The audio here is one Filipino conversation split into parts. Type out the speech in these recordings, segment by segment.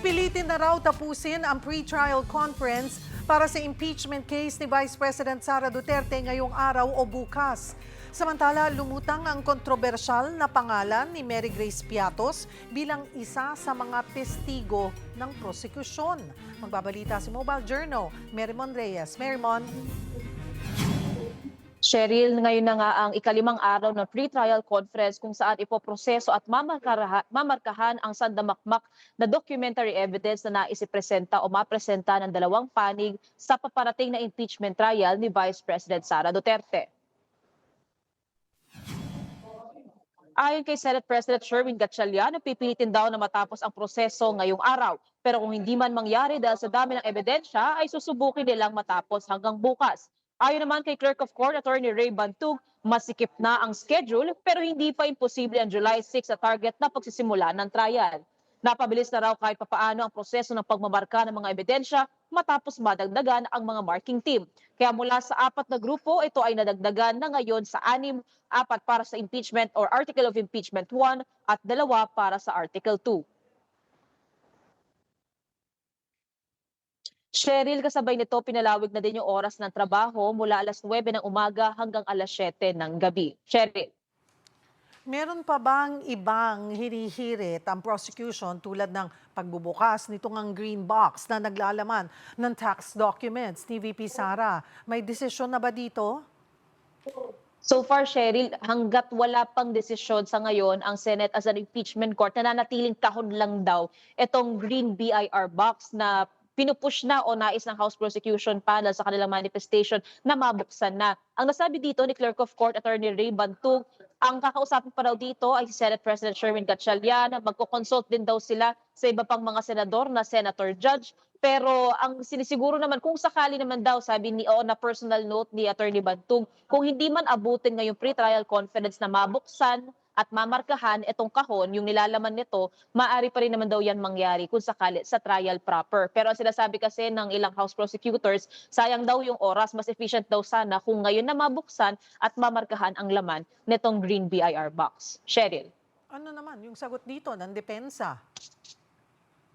Pipilitin na raw tapusin ang pre-trial conference para sa impeachment case ni Vice President Sara Duterte ngayong araw o bukas. Samantala, lumutang ang kontrobersyal na pangalan ni Mary Grace Piatos bilang isa sa mga testigo ng prosekusyon. Magbabalita si Mobile Journal, Merymon Reyes. Merymon. Cheryl, ngayon na nga ang ikalimang araw ng pre-trial conference kung saan ipoproseso at mamarkahan ang sandamakmak na documentary evidence na naisipresenta o mapresenta ng dalawang panig sa paparating na impeachment trial ni Vice President Sara Duterte. Ayon kay Senate President Sherwin Gatchalian, pipilitin daw na matapos ang proseso ngayong araw. Pero kung hindi man mangyari dahil sa dami ng ebidensya, ay susubukin nilang matapos hanggang bukas. Ayon naman kay Clerk of Court Attorney Ray Bantug, masikip na ang schedule pero hindi pa imposible ang July 6 na target na pagsisimula ng trial. Napabilis na raw kahit papaano ang proseso ng pagmamarka ng mga ebidensya matapos madagdagan ang mga marking team. Kaya mula sa 4 na grupo, ito ay nadagdagan na ngayon sa 6, 4 para sa impeachment or Article of Impeachment 1 at 2 para sa Article 2. Cheryl, kasabay nito pinalawig na din yung oras ng trabaho mula alas 9 ng umaga hanggang alas 7 ng gabi. Cheryl. Meron pa bang ibang hinihirit ang prosecution tulad ng pagbubukas nitong ang green box na naglalaman ng tax documents ni VP Sara? May desisyon na ba dito? So far, Cheryl, hanggat wala pang desisyon sa ngayon ang Senate as an impeachment court, nananatiling kahon lang daw itong green BIR box na pinupush na o nais ng House Prosecution Panel sa kanilang manifestation na mabuksan na. Ang nasabi dito ni Clerk of Court Attorney Ray Bantug, ang kakausapin pa daw dito ay si Senate President Sherwin Gatchalian. Magko-consult din daw sila sa iba pang mga senador na senator judge. Pero ang sinisiguro naman, kung sakali naman daw, sabi ni o na personal note ni Attorney Bantug, kung hindi man abutin ngayong pre-trial conference na mabuksan at mamarkahan itong kahon, yung nilalaman nito, maaari pa rin naman daw yan mangyari kung sakali sa trial proper. Pero ang sinasabi kasi ng ilang House prosecutors, sayang daw yung oras, mas efficient daw sana kung ngayon na mabuksan at mamarkahan ang laman nitong green BIR box. Cheryl. Ano naman yung sagot dito ng depensa?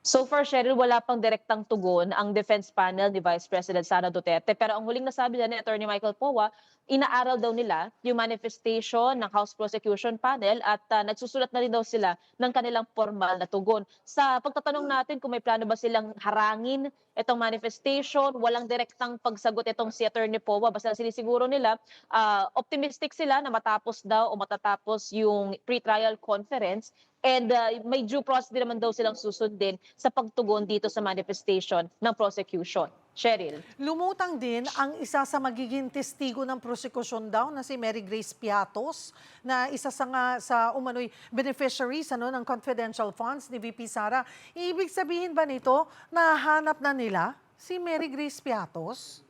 So far, Cheryl, wala pang direktang tugon ang defense panel ni Vice President Sara Duterte. Pero ang huling nasabi na ni Attorney Michael Powa, inaaral daw nila yung manifestation ng House Prosecution Panel at nagsusulat na rin daw sila ng kanilang formal na tugon. Sa pagtatanong natin kung may plano ba silang harangin itong manifestation, walang direktang pagsagot itong si Attorney Powa. Basta sinisiguro nila, optimistic sila na matapos daw o matatapos yung pre-trial conference. And may due process din naman daw silang susundin sa pagtugon dito sa manifestation ng prosecution. Cheryl. Lumutang din ang isa sa magiging testigo ng prosekusyon daw na si Mary Grace Piatos na isa sa umano'y beneficiaries ng confidential funds ni VP Sara. Ibig sabihin ba nito na hanap na nila si Mary Grace Piatos?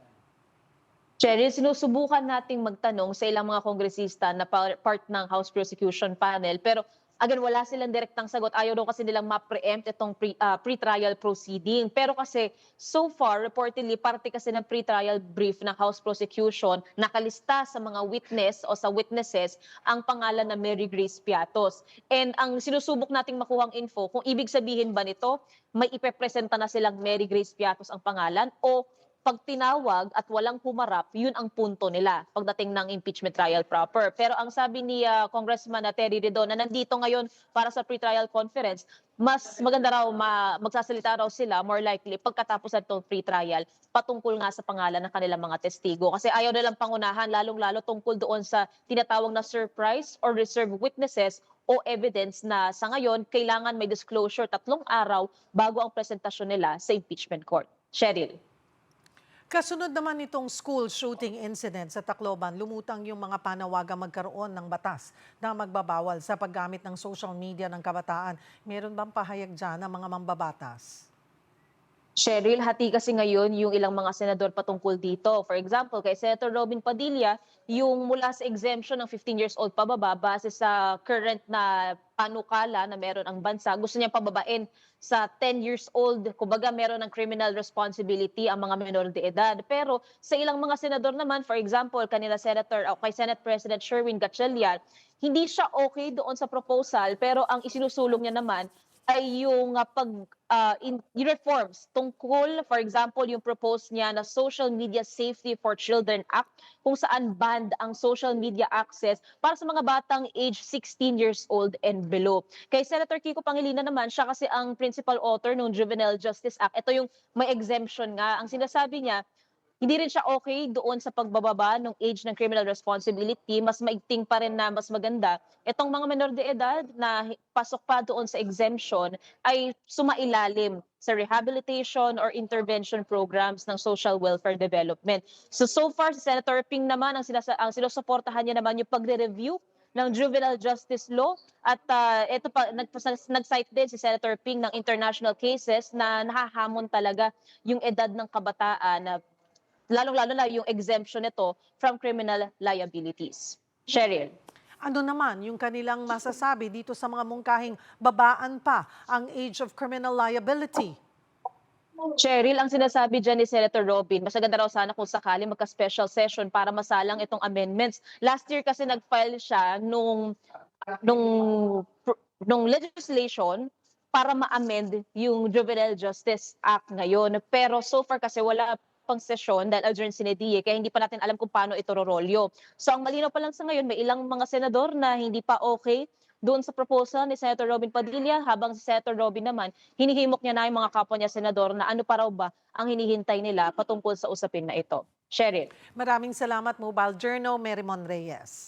Cheryl, sinusubukan nating magtanong sa ilang mga kongresista na part ng House Prosecution Panel pero again, wala silang direktang sagot. Ayaw daw kasi nilang ma-preempt itong pre-trial proceeding. Pero kasi so far, reportedly, parte kasi ng pre-trial brief ng House Prosecution, nakalista sa mga witness o sa witnesses ang pangalan na Mary Grace Piatos. And ang sinusubok nating makuhang info, kung ibig sabihin ba nito, may ipepresenta na silang Mary Grace Piatos ang pangalan o pag tinawag at walang humarap, yun ang punto nila pagdating ng impeachment trial proper. Pero ang sabi ni Congressman Terry Redon na nandito ngayon para sa pre-trial conference, mas maganda raw magsasalita raw sila more likely pagkatapos ng pre-trial patungkol nga sa pangalan ng kanilang mga testigo. Kasi ayaw nilang pangunahan lalong-lalo tungkol doon sa tinatawag na surprise or reserve witnesses o evidence na sa ngayon kailangan may disclosure 3 araw bago ang presentasyon nila sa impeachment court. Cheryl. Kasunod naman itong school shooting incident sa Tacloban, lumutang yung mga panawagang magkaroon ng batas na magbabawal sa paggamit ng social media ng kabataan. Meron bang pahayag dyan ng mga mambabatas? Cheryl, hati kasi ngayon yung ilang mga senador patungkol dito. For example, kay Senator Robin Padilla, yung mula sa exemption ng 15 years old pababa base sa current na panukala na meron ang bansa, gusto niya pababain sa 10 years old. Kumbaga meron ng criminal responsibility ang mga menor de edad. Pero sa ilang mga senador naman, for example, kanila Senator o kay Senate President Sherwin Gatchalian, hindi siya okay doon sa proposal pero ang isinusulong niya naman ay yung yung reforms tungkol, for example, yung propose niya na Social Media Safety for Children Act, kung saan banned ang social media access para sa mga batang age 16 years old and below. Kay Senator Kiko Pangilinan naman, siya kasi ang principal author ng Juvenile Justice Act. Ito yung may exemption nga. Ang sinasabi niya, hindi rin siya okay doon sa pagbababa ng age ng criminal responsibility, mas maigting pa rin na mas maganda. Itong mga menor de edad na pasok pa doon sa exemption ay sumailalim sa rehabilitation or intervention programs ng social welfare development. So far, si Senator Ping naman, ang sinusuportahan niya naman yung pagre-review ng juvenile justice law at ito pa nag-cite din si Senator Ping ng international cases na nahahamon talaga yung edad ng kabataan na lalong-lalo na yung exemption nito from criminal liabilities. Cheryl. Ano naman yung kanilang masasabi dito sa mga mungkahing babaan pa ang age of criminal liability? Cheryl, ang sinasabi dyan ni Senator Robin, mas maganda raw sana kung sakali magka-special session para masalang itong amendments. Last year kasi nag-file siya nung, nung legislation para ma-amend yung Juvenile Justice Act ngayon. Pero so far kasi wala pang sesyon dahil adjourn sine DIE, kaya hindi pa natin alam kung paano ito rorolyo. So ang malinaw pa lang sa ngayon, may ilang mga senador na hindi pa okay doon sa proposal ni Senator Robin Padilla, habang si Senator Robin naman, hinihimok niya na yung mga kapwa niya senador na ano pa raw ba ang hinihintay nila patungkol sa usapin na ito. Cheryl. Maraming salamat, Mobile Journal, Merimon Reyes.